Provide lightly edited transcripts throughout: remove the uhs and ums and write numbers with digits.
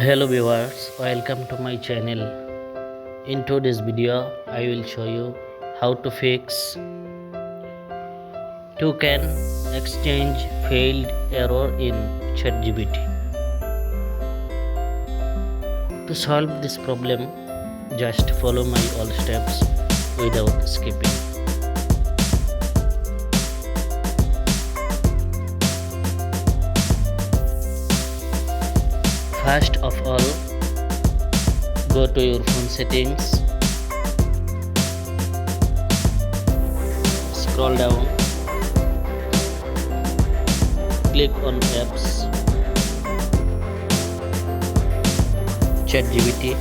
Hello viewers, welcome to my channel. In today's video, I will show you how to fix token exchange failed error in ChatGPT. To solve this problem, just follow my all steps without skipping. First of all, go to your phone settings, scroll down, click on apps, ChatGPT,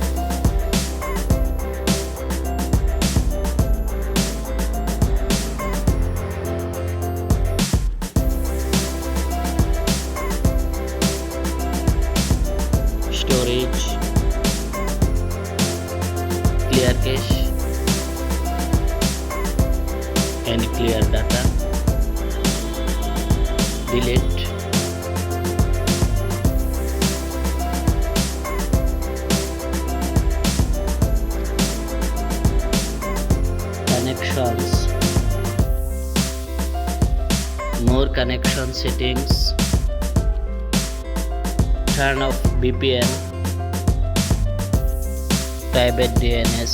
storage, clear cache and clear data, delete, connections, more connection settings, turn off VPN, private DNS,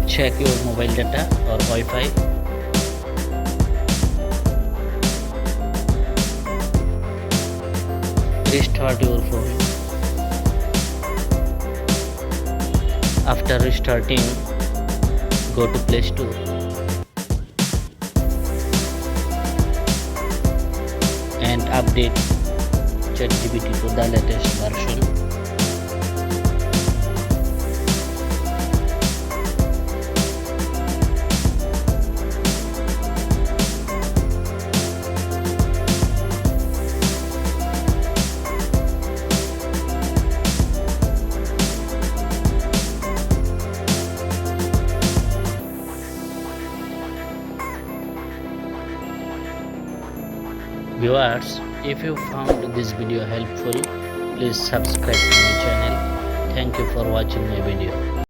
check your mobile data or Wi-Fi, restart your phone. After restarting, go to Play Store. And update ChatGPT to the latest version. Viewers, if you found this video helpful, please subscribe to my channel. Thank you for watching my video.